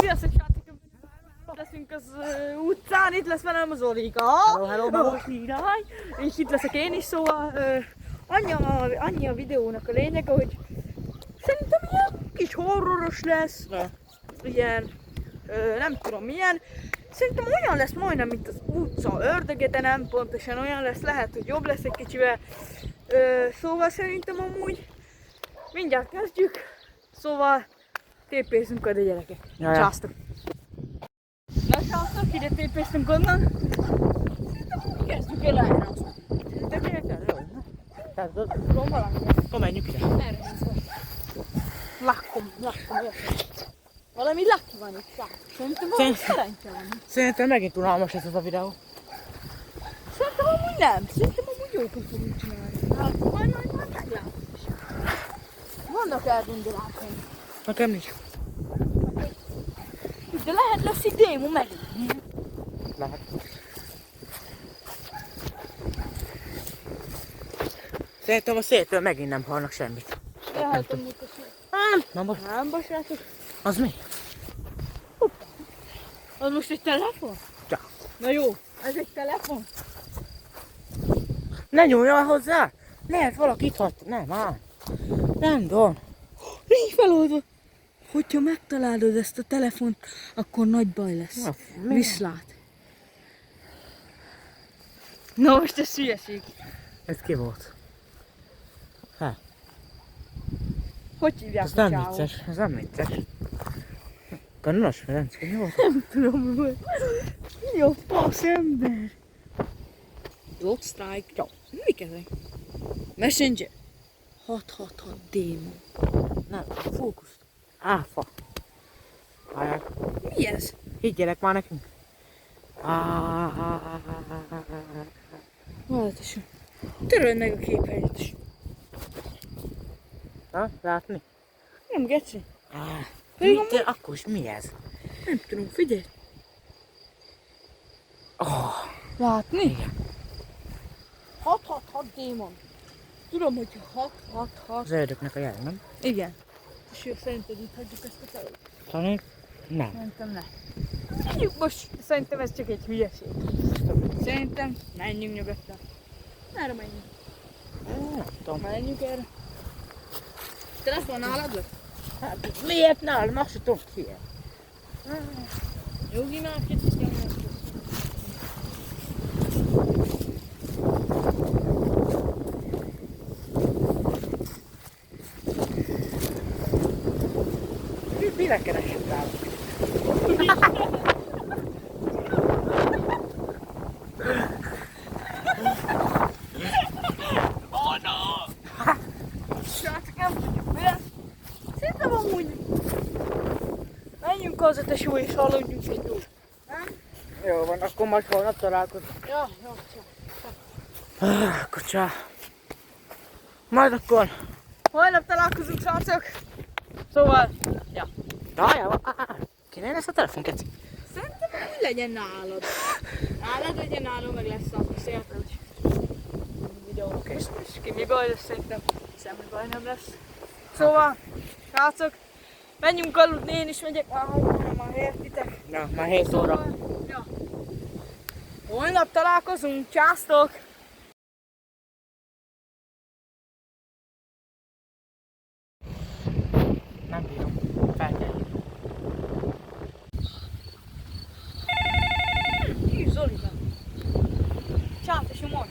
Sziasztok, srácok! Leszünk az utcán, itt lesz velem az Olika. Hello. Király. És itt leszek én is, szóval annyi a videónak a lényeg, hogy szerintem ilyen kis horroros lesz. Ilyen, nem tudom milyen. Szerintem olyan lesz majdnem, mint az utca ördöge, de nem pontosan olyan lesz, lehet, hogy jobb lesz egy kicsivel. Szóval szerintem amúgy mindjárt kezdjük. Szóval tépézzünk oda, gyerekek. Császtok! Na srácok, ide tépéztünk onnan. Szerintem kezdjük el erre aztán. Szerintem miért kell? Jó. Tehát Tudom valami. akkor menjünk ide. Erre nem szól. Lakkom, valami laki van itt, srácok. Szerintem valami szerencse van. Szerintem megint unalmas ez a videó. Szerintem amúgy nem. Szerintem amúgy jókat fogunk csinálni. Hát majd meglátjuk is. Vannak elgondolásaim. Nekem nincs. De lehet lesz egy démo megint. Lehet. Szerintem a széltől megint nem hallnak semmit. Lehet, amúgy a Nem most. nem baj, srácok. Az mi? Az most egy telefon? Ja. Na jó, ez egy telefon? Ne nyúljál hozzá! Lehet valaki itt hagyta. Nem, áll. Nem, Don. Nincs feloldva. Hogyha megtalálod ezt a telefont, akkor nagy baj lesz. Na, Viszlát. Na most ez hülyeség. Ez ki volt? Hát, Hogy hívják ez a nem csávót? vicces. Ez nem vicces. Kannas Ferenc, mi volt? Nem tudom, mi volt. Mi a fasz ember? Block strike. Jó. Mik ezek? Messenger. 666 démon. Nem, fókusz. Áfa. Hallják. Mi ez? Higgyelek már nekünk. Valatosan. Töröld meg a képernyőt is. Na, látni? Nem geci. Mi, de akkor is mi ez? Nem tudom, figyelj. Oh, Látni? igen. 666 démon. Tudom, hogy 666. Az ördögnek a jel, nem? Igen. És jó, szerinted itt hagyjuk ezt a felét? Talán nem. Szerintem ne. Menjünk most. Szerintem ez csak egy hülyeség. Szerintem menjünk nyugodtan. Merre menjünk? Nem tudom. Menjünk erre. Telefon nálad lesz? Hát, miért nálam? Azt sem tudom ki. Jogi már kicsit nyomja. Mire keresett rá? Srácok, nem tudjuk mi lesz. Szerintem amúgy menjünk haza, tesó, és haladjunk egy jót. Nem? Jó van, akkor majd holnap találkozunk. Ja, csak. Akkor csá. Majd akkor. Holnap találkozunk, srácok. Szóval, ja. Dajjá, kéne ezt a telefon, keci? Szerintem úgy legyen nálad. Nálad legyen, nálam meg lesz a széltel is. Videónak és ki mi baj lesz, szerintem semmi baj nem lesz. Szóval, srácok, menjünk aludni, én is megyek, már értitek. Na, már 7 óra. Szóval, ja. Holnap találkozunk, császtok! Nem bírom. Fel kell. Hű, Zolika! Csá, tesó, mondd!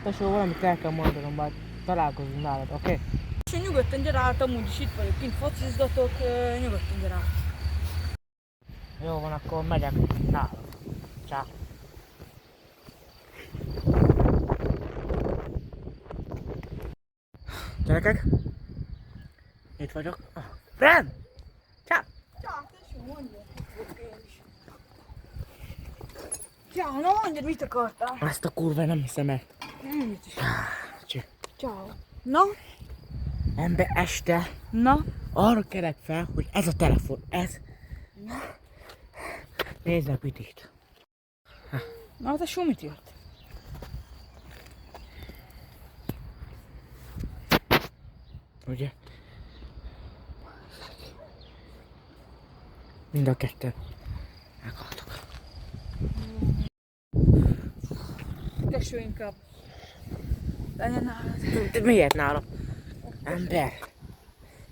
Tesó, valamit el kell mondanom, bár találkozunk nálad, oké? És nyugodtan gyere át, amúgy is itt vagyok, kint focizgatok, nyugodtan gyere át. Jó van, akkor megyek nálad. Csá. Gyerekek? Itt vagyok. Ren! Csá! Csá, tesó, mondja! Csá, na mondjad, mit akartál? Ezt a kurva nem hiszem el. Mit is? Csá. Ciao. Na? Ember este Na? arra kelek fel, hogy ez a telefon, ez. Nézd meg, mit írt. Na, tesó, mit jött? Ugye? Mind a kettő. Meghaltok. Tesó inkább. Legyen nálad. Miért nálam? Ember.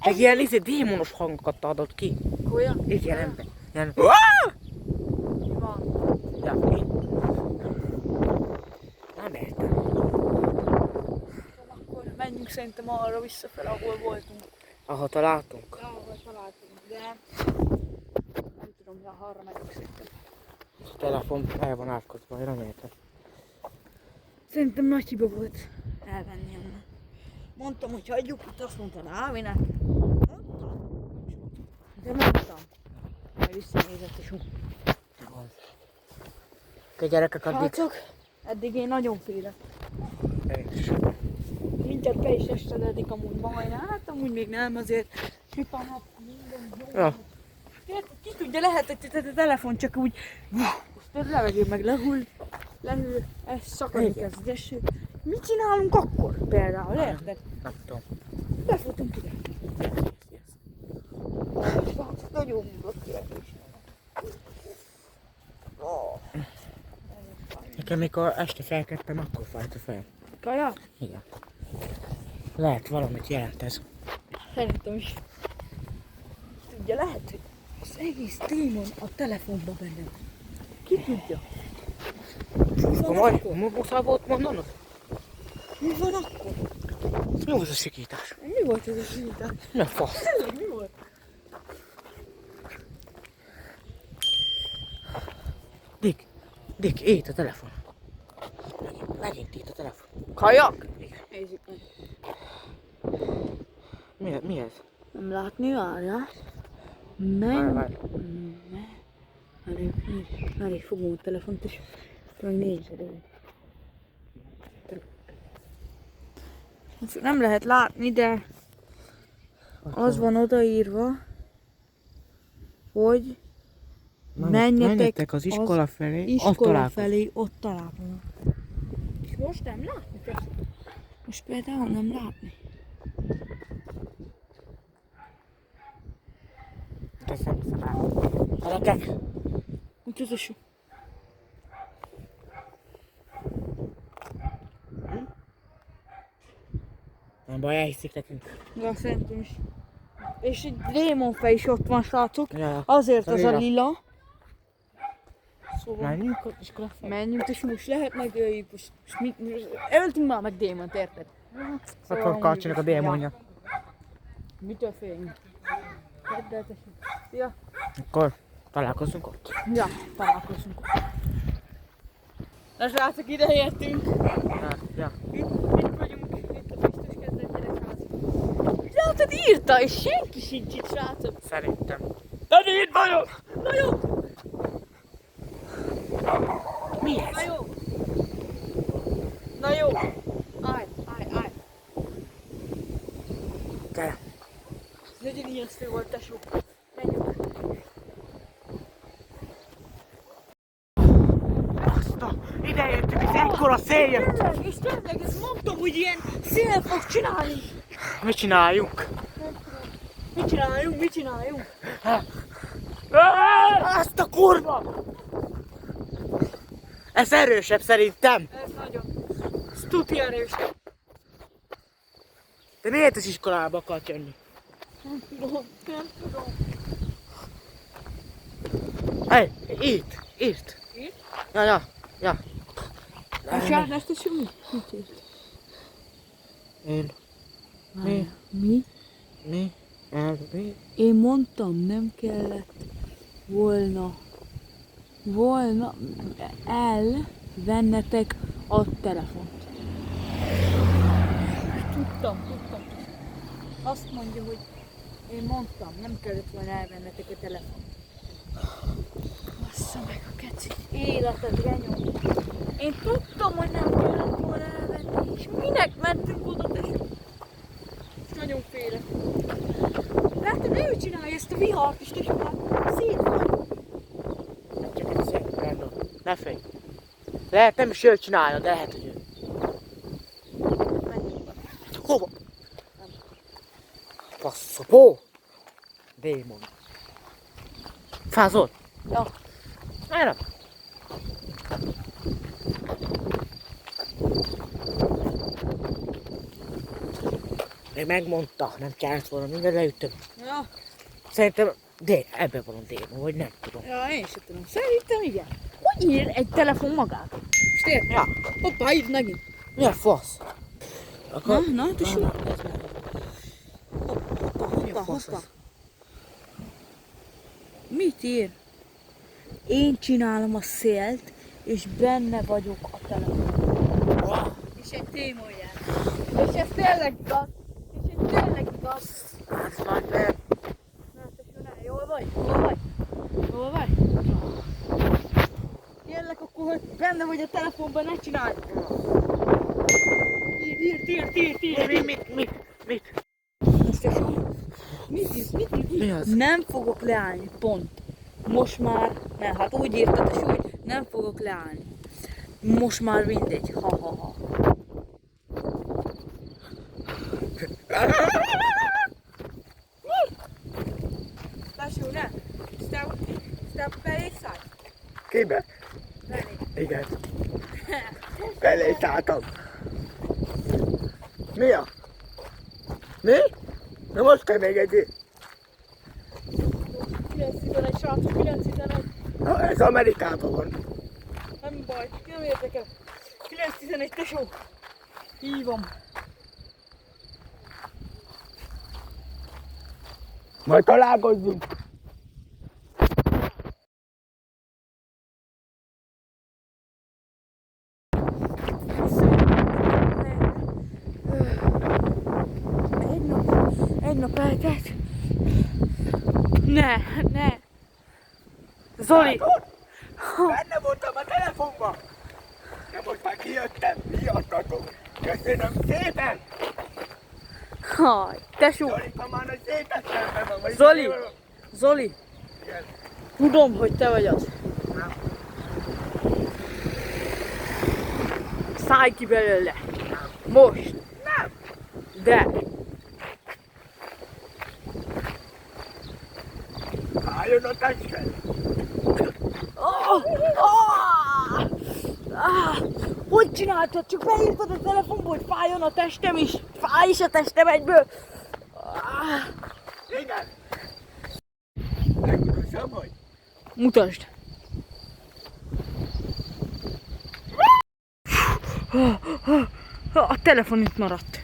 Meg ilyen démonos hangokat adott ki. Olyan? Igen, ember. Ilyen... Mi van? Ja, én... Nem értem. Akkor menjünk szerintem arra visszafele, ahol voltunk. Ahol találtunk. Ja, ahol találtunk, de nem tudom, de arra megyünk szerintem. A telefon el van átkozva, én nem értem. Szerintem nagy hiba volt elvenni onnan. Mondtam, hogy hagyjuk itt, azt mondta Návinek. Mondtam. De mondtam. Majd visszanézett és úgy. A gyerekek addig... Srácok, eddig én nagyon félek. Én is. Mindjárt be is estededik amúgy majd. Hát amúgy még nem, azért csipa nap, minden jó. Ja. Ki tudja, lehet, hogy a telefon csak úgy... Most a levegő meg lehűl, ez szakadni kezd az eső. Mit csinálunk akkor például, érted? Nem tudom. Befutunk ide. Nagyon mondott kérdés. Nekem mikor este felkeltem, akkor fájt a fejem. Kaja? Igen. Lehet valamit jelent ez. Szerintem is. Tudja, lehet, hogy az egész démon a telefonban benne van. Ki tudja? Muszáj volt mondanod? Mi van akkor? Mi volt a sikítás? Mi volt ez a sikítás? Mi a fasz? Tényleg mi volt? Dick, itt a telefon. Megint itt a telefon. Kajak? Igen. Nézzük meg. Mi ez? Nem látni, várjál. Várj. Várj, fogom a telefont és meg nézed el. Nem lehet látni, de az van odaírva, hogy menjetek az iskola felé, iskola felé, ott találkozunk. És most nem látni? Most például nem látni. Gyerekek! Utazású. Nem baj, elhiszik nekünk. Ja, szerintem is. És egy démonfej is ott van, srácok. Ja. Azért az a Lila. lila. Szóval Menjünk az iskola felé. menjünk, és most lehet megöljük. Most öltünk már meg démont, érted? Akkor amúgy karcsinak a is, démonja. ja. Mitől féljünk? Érted? Ja, Akkor találkozunk ott. ja, találkozunk. Na srácok, ide értünk. Ja. Itt vagyunk, itt a biztos kezdett gyerekház. Látod, írta, és senki sincs itt, srácok. Szerintem. De itt vagyok! Na jó, Mi ez? na jó. Na jó. Állj. Gyere. Legyen ijesztő volt, tesó. Menjünk. Ide értünk, ez ekkora szél jött. Tényleg, és tényleg, ezt mondtam, hogy ilyen szél fog csinálni. Mit csináljunk? Mit csináljunk? Azt a kurva! Ez erősebb szerintem. Ez nagyon. Ez tuti erős. De miért az iskolába akart jönni? Nem tudom. Hey, itt. Itt? Ja. És jár ezt is mi? Mit írt? Én. Mi? Mi? Mi? Én mondtam, nem kellett volna elvennetek a telefont. Tudtam. Azt mondja, hogy én mondtam, nem kellett volna elvennetek a telefont. Bassza meg a keci. Életed genyom. Én tudtam, hogy nem kellett volna elvenni, és minek mentünk oda, tesó? Nagyon félek. Látod, ő csinálja ezt a vihart is, tesó, hát szét van. Nem csak ez szép, Brando. Ne félj. Lehet nem is ő csinálja, de lehet, hogy ő. Menjünk. Hova? Passzapó! Démon. Fázol? Ja. Erre? Még megmondta, nem kellett volna, mindent leütöm. Ja. Szerintem ebben van a démon, vagy nem tudom. Ja, én sem tudom. Szerintem igen. Hogy ír egy telefon magát? Most érted? Ja. Hoppá, írt megint. Mi a fasz? Akkor... Na, tesó. ez meg. Mi a Hoppa, fasz hoppa. az? Mit ír? Én csinálom a szélt, és benne vagyok a telefonban. És egy témolján. És ez tényleg igaz. És ez tényleg igaz. Ez már nem. Na, tesó, ne, jól vagy? Jól vagy? Jól vagy? Kérlek akkor, hogy benne vagy a telefonban, ne csinálj! Ír. Mit? Most tesó, mit írsz? Mi az? Nem fogok leállni, pont. Most már, nem, hát úgy írtad, tesó, hogy nem fogok leállni. Most már mindegy, ha. Tesó, ne! Step belé szállj! Kibe? Belé. Igen. Belé szálltam. Mi a? Mi? Na most kell még egy... 9-11, srácok, 9-11. Na, ez Amerikában van. Nem baj, nem érdekel. 9-11, tesó. Hívom. Majd találkozzunk. Egy nap eltelt. Ne. Zoli! Benne voltam a telefonban. De most már kijöttem, miattatok. Köszönöm szépen. Haj, tesó! Zolika már nagy szépen szemben van. vagy Zoli! mi van? Zoli! Igen. Tudom, hogy te vagy az. Nem. Szállj ki belőle. Most. Nem. De. Álljon a tested. Hogy csináltad? Csak beírtad a telefonba, hogy fájjon a testem is. Fáj is a testem egyből. Igen. Megmutassam, hogy? Mutasd. A telefon itt maradt.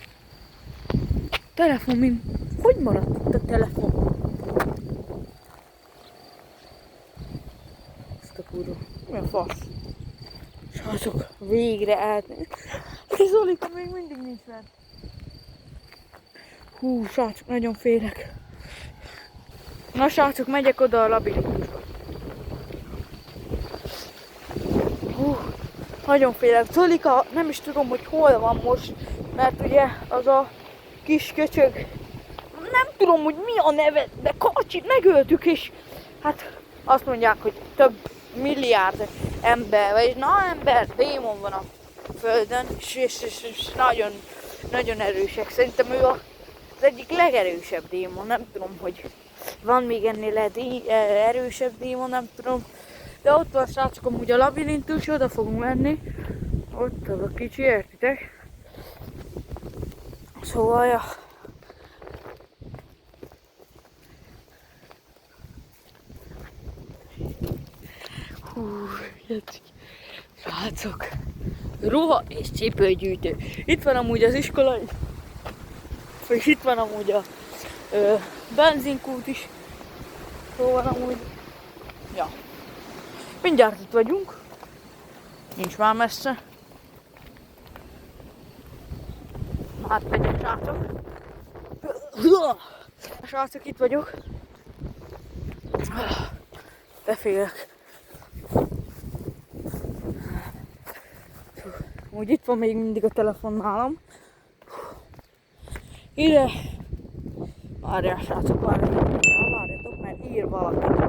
Telefon mi? Hogy maradt itt a telefon? Ezt a kurva. Mi a fasz? Srácok, végre eltűnt. Ez Zolika még mindig nincs bent. Hú, srácok, nagyon félek. Na srácok, megyek oda a labirintusba. Hú, nagyon félek. Zolika, nem is tudom, hogy hol van most, mert ugye az a kis köcsög, nem tudom, hogy mi a neve, de Kacsit megöltük, és hát azt mondják, hogy több milliárd ember, vagy démon van a Földön, és nagyon, nagyon erősek. Szerintem ő az egyik legerősebb démon, nem tudom, hogy van még ennél erősebb démon, nem tudom. De ott van, srácok, amúgy a labirintus, oda fogunk menni. Ott az a kicsi, értitek? Szóval, ja. Hú, jöttek. Srácok. Ruha és cipőgyűjtő. Itt van amúgy az iskola, és itt van amúgy a benzinkút is. Szóval amúgy, ja. Mindjárt itt vagyunk. Nincs már messze. Hát megyek, srácok. Srácok, itt vagyok. De félek. Úgy itt van még mindig a telefon nálam. Ide. Várjál, srácok, várjatok, mert ír valaki.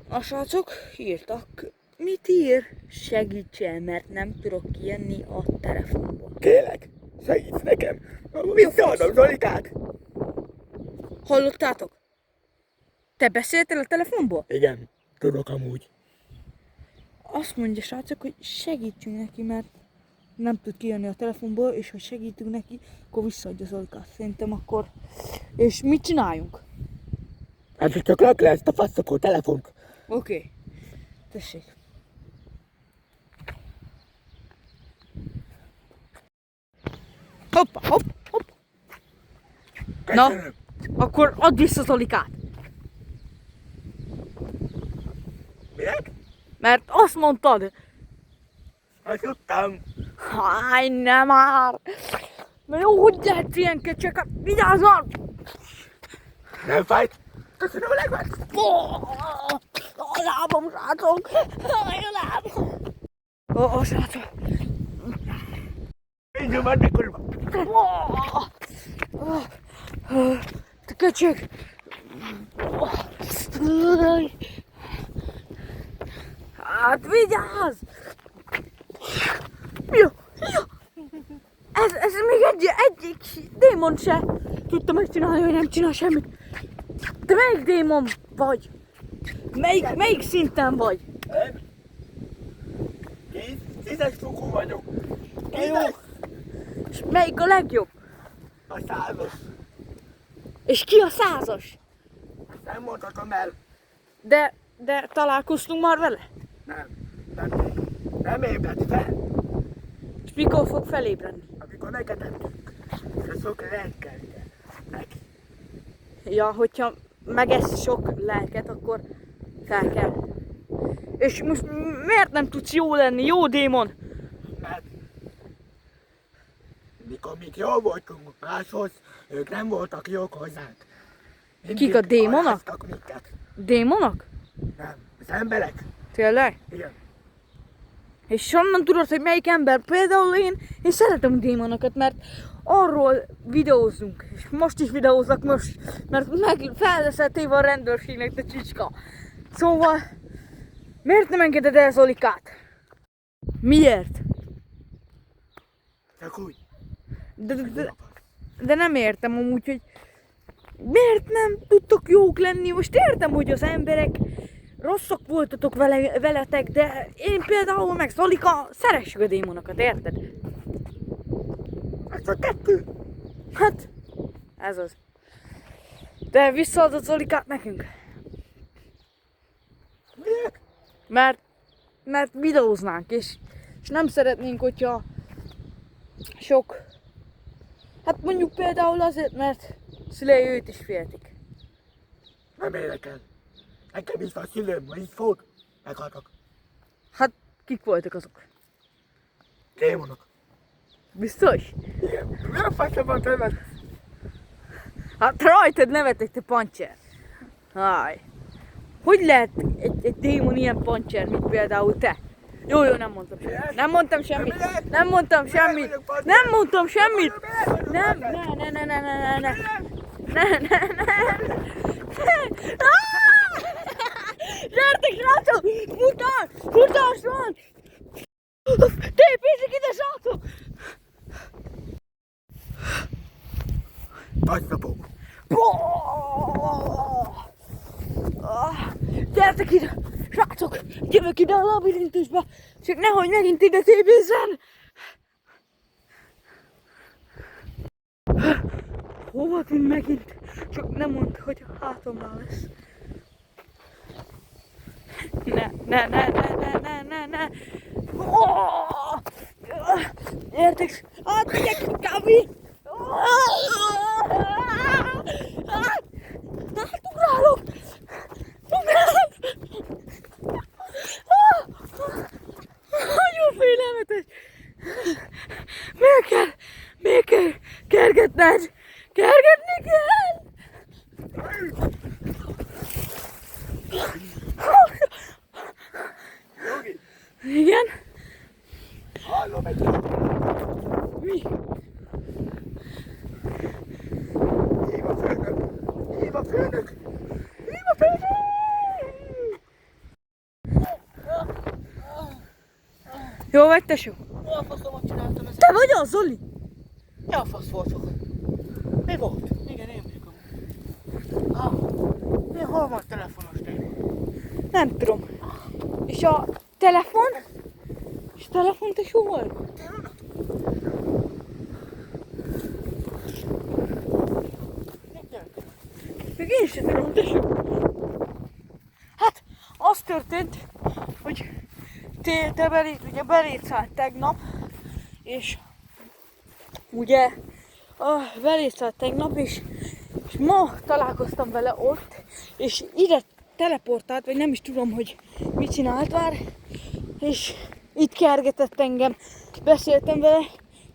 A srácok írtak. Mit ír? Segítsen, mert nem tudok kijönni a telefonból. Kérlek, segíts nekem. Visszaadom Zolikát. Hallottátok? Te beszéltél a telefonból? Igen, tudok amúgy. Azt mondja srácok, hogy segítsünk neki, mert nem tud kijönni a telefonból, és ha segítünk neki, akkor visszaadja Zolikát. Szerintem akkor... És mit csináljunk? Hát, hogy csak rak le ezt a faszokó telefont. Oké. Tessék. Hoppa, hopp, hopp. Na, Köszönöm. akkor add vissza Zolikát. Miért? Mert azt mondtad. Azt tudtam. Háj, nem már. Na jó, hogy lehet ilyen kecseket? Vigyázzal! Nem fájt? Köszönöm a legmet. A lábam, srácok! A lábam! Ó, srácok! Indul már, de kurva. Te kecseg! Hát vigyázz! Ja, ja. Ez még egyik démon se tudta megcsinálni, hogy nem csinál semmit. Te melyik démon vagy? Melyik szinten vagy? Nem. 10-es fokú vagyok. Jó. És melyik a legjobb? A 100-as. És ki a 100-as? Azt nem mondhatom el. De találkoztunk már vele? Nem ébredt fel. És mikor fog felébredni? Amikor megetettünk. Ez sok lelkelje. Neki. Ja, hogyha megesz sok lelket, akkor fel kell. És most miért nem tudsz jó lenni, jó démon? Mert mikor még jól voltunk máshoz, ők nem voltak jók hozzánk. Mindig Kik a démonok? aláztak minket. Démonok? Nem, az emberek. Tényleg? Igen. És honnan tudod, hogy melyik ember? Például én szeretem a démonokat, mert arról videózunk. És most is videózok most, mert meg fel leszel téve a rendőrségnek, te csicska. Szóval, miért nem engeded el Zolikát? Miért? Csak úgy. De nem értem amúgy, hogy miért nem tudtok jók lenni? Most értem, hogy az emberek rosszak voltatok veletek, de én például meg Zolika szeressük a démonokat, érted? Ez a 2. Hát, ez az. De visszaadod Zolikát nekünk? Miért? Mert videóznánk, és nem szeretnénk, hogyha sok... Hát mondjuk például azért, mert szülei őt is féltik. Nem érdekel. Nekem is van szülőm, hogy így fog. Meghaltak. Hát, kik voltak azok? Démonok. Biztos? Igen. Mi a faszom van többet? Hát rajtad nevetek, te pancser. Háj. Hogy lehet egy démon ilyen pancser, mint például te? Jó, nem mondtam semmit. Nem mondtam semmit. Nem mondtam semmit. Nem mondtam semmit. Nem, ne. Gyertek, srácok! Futás van! Tépézzük ide, srácok! Baszapok. Gyertek ide! Srácok! Jövök ide a labirintusba! Csak nehogy megint ide tépézzen! Hova tűnt megint? Csak nem mondd, hogy a hátamnál lesz. Ne. Oh! Értek? Megyek, kávé! Ugrálok! Nagyon félelmetes! Még kell kergetned! Kergetni kell! Jogi, Igen? hallom egy hangot. Mi? Hív a főnök. Hív a főnök. Jó vagy, tesó? Mi a faszomat csináltam ezzel? Te vagy az, Zoli? Mi a fasz voltok? Mi volt? Igen, én vagyok amúgy. Ah, Hol van a telefonos téma? Nem tudom. És a telefon? És a telefon te hol? Még én sem tudom, tesó. Hát, az történt, hogy ugye beléd szállt tegnap, és ugye beléd szállt tegnap, és ma találkoztam vele ott, és ide teleportált, vagy nem is tudom, hogy mit csinált már, és itt kergetett engem, beszéltem vele,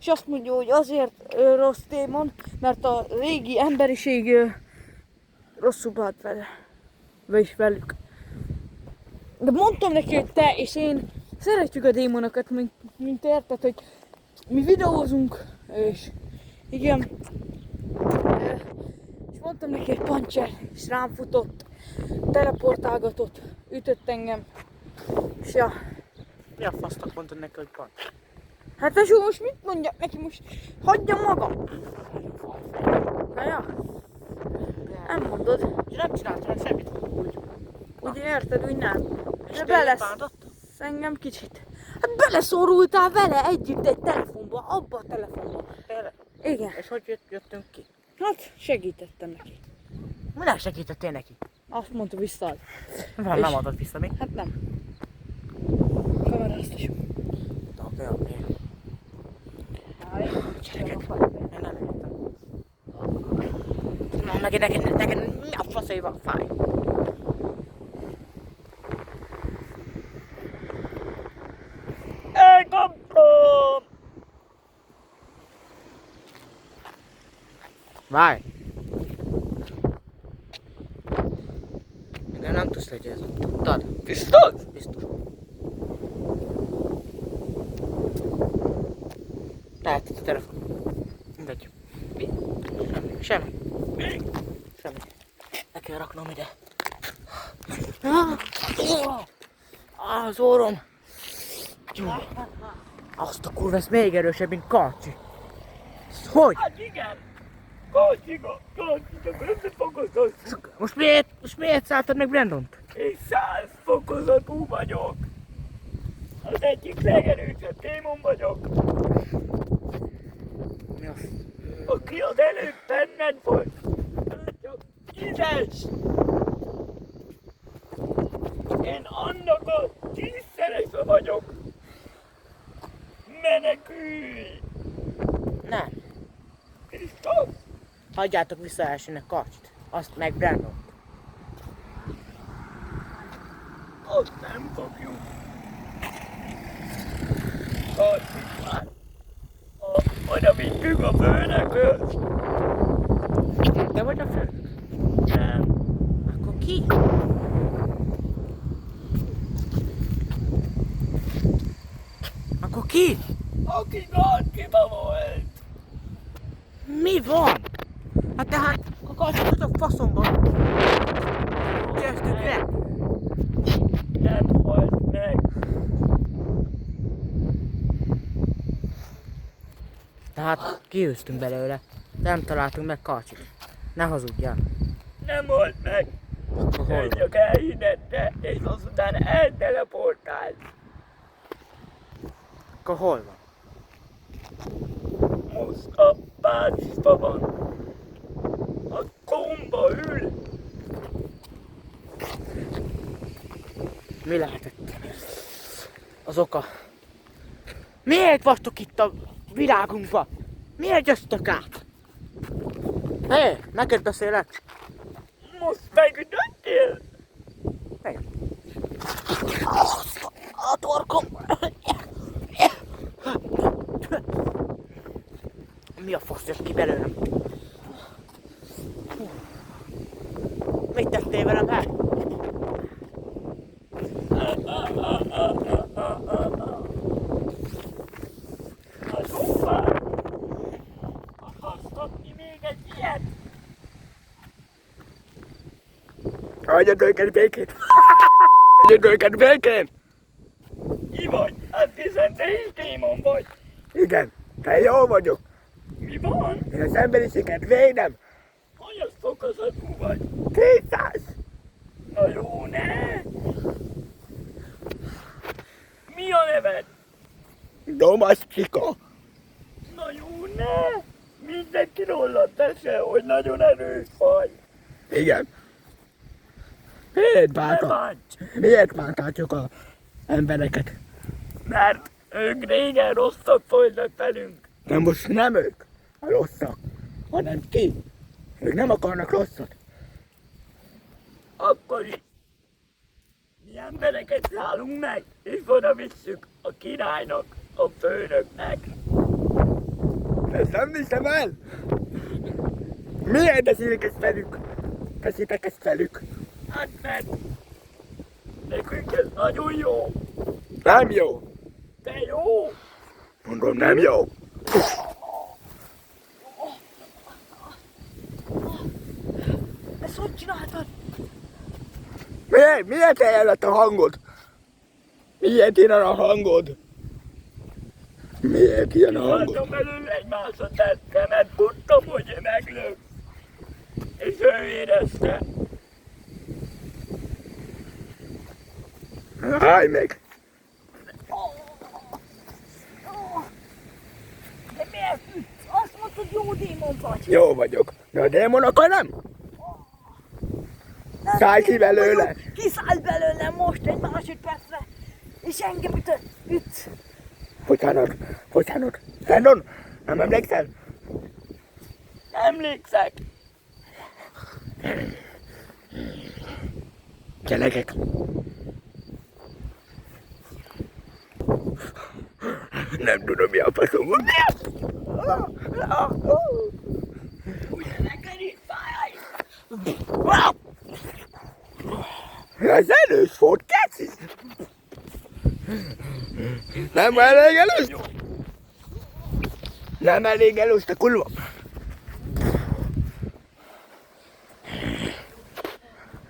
és azt mondja, hogy azért rossz démon, mert a régi emberiség rosszul bánt vele, vagyis velük. De mondtam neki, hogy te és én szeretjük a démonokat, mint érted, hogy mi videózunk, és igen, és mondtam neki, hogy Pancser, és rám futott, teleportálgatott, ütött engem, és ja. Mi a fasznak mondtad neki, hogy van? Hát tesó, most mit mondjak neki, most hagyja magam. Na ja, nem mondod. És nem csináltam semmit. Úgy érted, úgy nem. És De tényleg bántott? engem kicsit. Hát beleszorultál vele együtt egy telefonba, abba a telefonba. Tényleg? Igen. És hogy jöttünk ki? Hát segítettem neki. Minek segítettél neki? Azt mondta vissza. Van, És- nem adott vissza még. Hát nem. Kameráztassuk. Oké. Gyerekek, én nem értem. Na, neked mi a faszai van fáj? Elkaptam! Várj! Engem nem tudsz legyőzni. Tudtad? Biztos? Biztos. Tehát itt a telefon. Mindegy. Semmi. Semmi. Le kell raknom ide. Az orrom. Azt a kurva, ez még erősebb, mint Karcsi. Hogy? Hát igen. Kocsiga, összefokozott. Most miért szálltad meg Brandont? És 100 fokozatú vagyok. Az egyik legerősebb démon vagyok. Mi az? Aki az előbb benned volt. Csak tízes. Én annak a 10-szerese vagyok. Menekülj! Nem. Biztos? Hagyjátok vissza elsőnek Karcsit. Azt meg Brandont. Azt nem fogjuk. Karcsit már. Oda vittük a főnökhöz. Te vagy a fő? Nem. Akkor ki? Akkor ki? Aki Karcsiba volt. Mi van? Hát tehát a Karcsit a faszomban. Győztük le. Nem halt meg. Tehát kiűztünk belőle. Nem találtunk meg Karcsit. Ne hazudjál. Nem halt meg. Akkor hol Ő van? csak elhidette, és azután elteleportált. Akkor hol van? Most a bázisban van. A komba ül. Mi lehetett? Az oka. Miért vagytok itt a világunkban? Miért jöttök át? Hé, neked beszélek? Most megütöttél? A torkom! Mi a fasz jött ki belőlem? Mit tettél velem, hát? A zsófár. Akarsz kapni még egy ilyet? Hagyjad őket békén! Hagyjad őket békén! Mi vagy? Hát hiszen te is démon vagy! Igen, te jól vagyok! Mi van? Én az emberiséget védem! Hanyas fokozatú vagy? 200! Na jó, ne! Mi a neved? Domasztika. Na jó, ne! Mindenki rólad tesse, hogy nagyon erős vagy. Igen. Miért bántjátok az embereket? Mert ők régen rosszak voltak velünk. De most nem ők a rosszak, hanem ki. Ők nem akarnak rosszat. Akkor is. Mi embereket szállunk meg, és oda visszük a királynak, a főnöknek. Ezt nem hiszem el! Miért teszitek ezt velük? Teszitek ezt velük? Hát mert nekünk ez nagyon jó. Nem jó. De jó. Mondom, nem jó. Ezt hogy csináltad? Miért eljött a hangod? Miért ilyen a hangod? Miért ilyen a hangod? Hallottam belőle egy másodpercre, mert tudtam, hogy meglök. És ő érezte. Állj meg! De miért ütsz? Azt mondtad, jó démon vagy. Jó vagyok, de a démonokkal nem? Szállj ki belőle! Kiszállj belőle most egy másodpercre. És engem ütsz. Bocsánat. Brandon, nem emlékszel? Emlékszek. Gyerekek. Nem tudom, mi a faszom van. Ugye neked is fáj? Ez erős volt, keci! Nem elég erős? Nem elég erős, te kurva!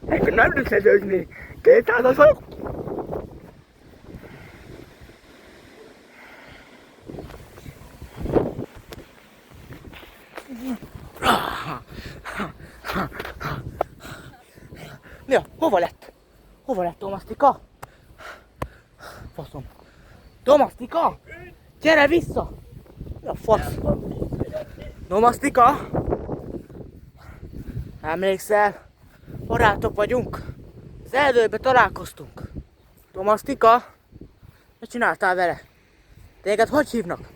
Neked nem tudsz erőzni, 200-as vagyok? Ja, hova lett? Hova lett Domasztika? Faszom. Domasztika! Gyere vissza! Ja, fasz. Domasztika! Emlékszel? Barátok vagyunk. Az erdőbe találkoztunk. Domasztika? Mit csináltál vele? Téged hogy hívnak?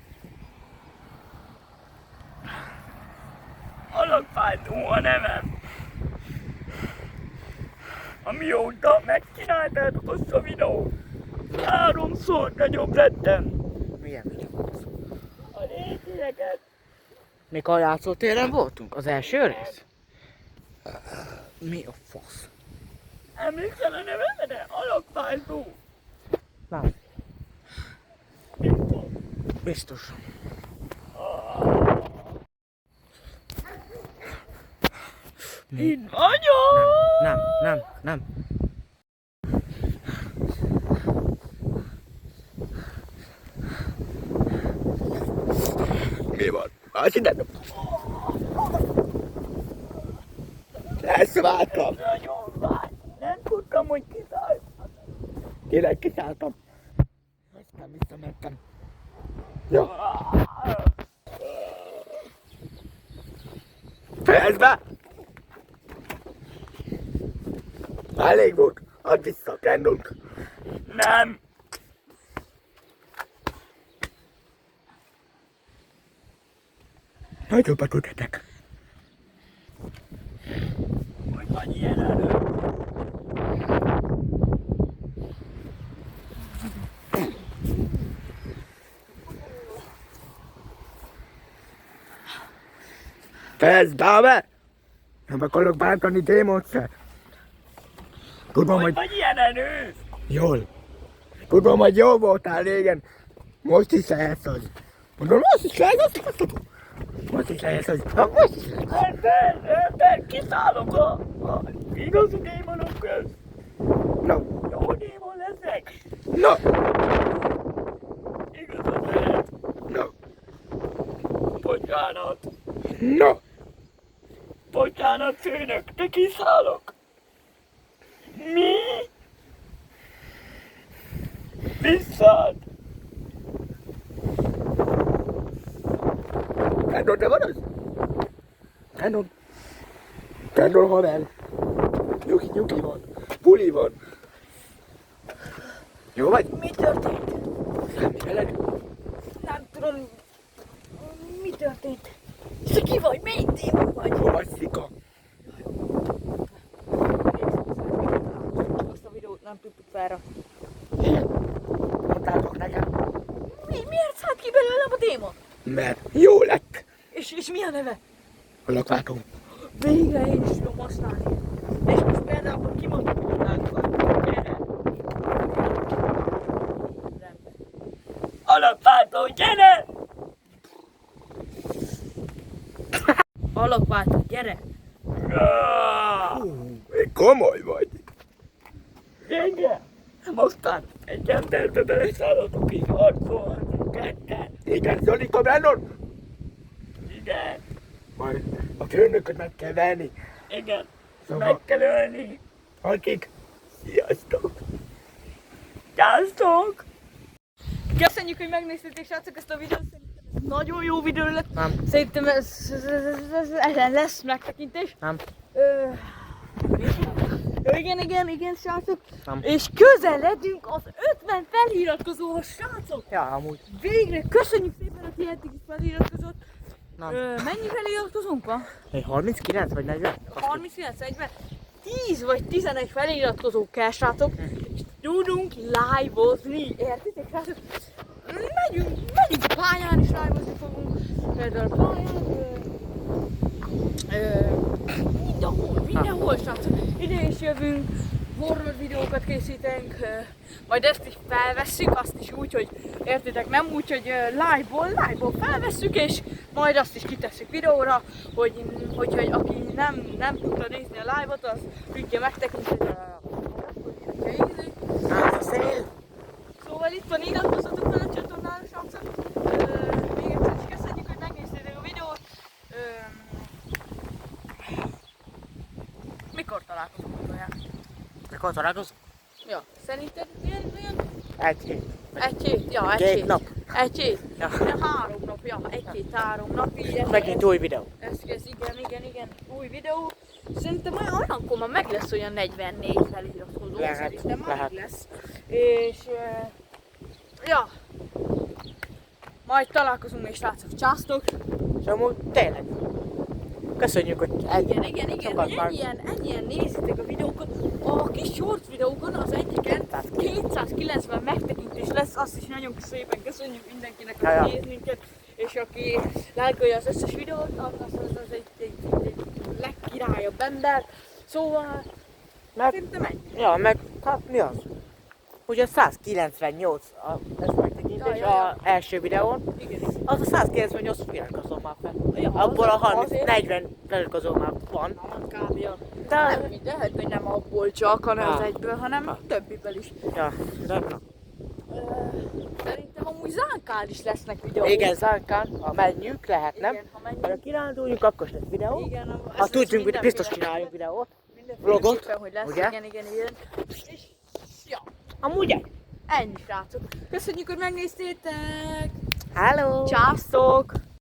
Alakváltó a nevem. Amióta megcsináltátok azt a videót, 3-szor nagyobb lettem. Milyen videó? A régieket. Mikor a játszótéren voltunk? Az első rész? Mi a fasz? Emlékszel a nevemre? Alakváltó. Nem. Biztos. Itt vagyok! Nem. Mi van? Azt hiszem. Elszváltam. Nagyon vágy. Nem tudtam, hogy kiszálltam. Tényleg kiszálltam. Aztán visszamentem. Ja. Fejezd be! Elég volt. Add vissza a kendont. Nem. Nagyobbat tudhetek. Hogy van ilyen elő? Fejezd be! Nem akarok bántani démont se. Tudom, hogy vagy ilyen erős? Jól. Tudom, hogy jó voltál régen. Most is lehetsz az. Mondom, most is lehetsz az. Most is lehetsz az. Most is lehetsz. De kiszállok a igazi démonok köz. No. Jó démon leszek. No. Igazad lehet. No. Bocsánat. No. Bocsánat, főnök, de kiszállok. Viszont! Kendall, te vagy az? Kendall. Kendall haver. Nyugi van. Buli van. Jó vagy? Mi történt? Semmi veled? Nem tudom, mi történt. Te ki vagy? Melyik démon vagy? Hol vagy, Szika? Azt a videót nem tudtuk felrakni. Mondtátok nekem? Miért szállt ki belőlem a démon? Mert jó lett. És mi a neve? A lakvátom. Végre én is tudom használni. És most például kimondom, hogy látványom. Gyere! Rendben. Alapváltó, gyere! Alakváltó, gyere! Komoly vagy. Gyenge! Mostán egy emberbe beleszállhatok így harcolni. Ketten. Igen, Zolika Brennon? Igen. Majd a főnököt meg kell venni. Igen. Szóval meg kell ölni. Akik? Sziasztok. Sziasztok. Köszönjük, hogy megnéztétek, srácok, ezt a videót. Szerintem ez nagyon jó videó lett. Nem. Szerintem ez lesz megtekintés. Nem. Igen, srácok. Nem. És közeledünk az 50 feliratkozóhoz, srácok. Ja, amúgy. Végre, köszönjük szépen, hogy ti eddig is feliratkozott. Nem. Mennyi feliratkozónk van? 39 vagy 40? 39, 40, 10 vagy 11 feliratkozók kell, srácok. És tudunk live-ozni, értitek, srácok? Megyünk pályán is live-ozni fogunk. Például pályán, mindenhol, srácok. Ide is jövünk, horror videókat készítünk, majd ezt is felvesszük, azt is úgy, hogy értitek, nem úgy, hogy live-ból felvesszük, és majd azt is kitesszük videóra, hogy aki nem tudta nézni a live-ot, az tudja megtekinteni a Hát a szél. Szóval itt van, iratkozzatok fel a csatornára, srácok. Még egyszer is köszönjük, hogy megnéztétek a videót. Mikor találkozunk utoljára? Mikor találkozunk? Ja, szerinted milyen? Egy hét. Egy hét, ja, egy Két hét. nap. Egy hét. Ja. Ja, 3 nap, ja, 1-2-3 nap. Így Megint új videó. Ez igen, új videó. Szerintem olyankor már meg lesz olyan 44 feliratkozó, Lehet, szerintem már lehet. meg lesz. És ja, majd találkozunk még, srácok, császtok. És amúgy tényleg. Köszönjük, hogy Igen, sokat hogy már. ennyien nézitek a videókat. A kis short videókon az egyiken 290 megtekintés lesz, azt is nagyon szépen köszönjük mindenkinek, Ja, ja. aki néz minket, és aki lájkolja az összes videót, az egy legkirályabb ember. Szóval, szerintem ennyi. Ja, meg hát mi az? Ugye 198 ez megtekintés Ja. az első videón. Igen. Az a 198 feliratkozó már fel. Ja, Abból a azért. 30-40 feliratkozó már van. Kb. De, Nem, lehet, hogy nem abból csak, hanem az Ah. egyből, hanem többiből is. ja, de na. Szerintem amúgy Zánkán is lesznek videók. Igen, Zánkán, ha menjünk, lehet, nem? Igen, ha Ha menjünk. kiránduljuk, akkor is lesz videó. Igen, Ha tudjunk, biztos csináljunk videót. vlogot, vlogot, hogy lesz, ugye? igen. És ja, Amúgy ennyi, srácok. Köszönjük, hogy megnéztétek. Hello! Császtok!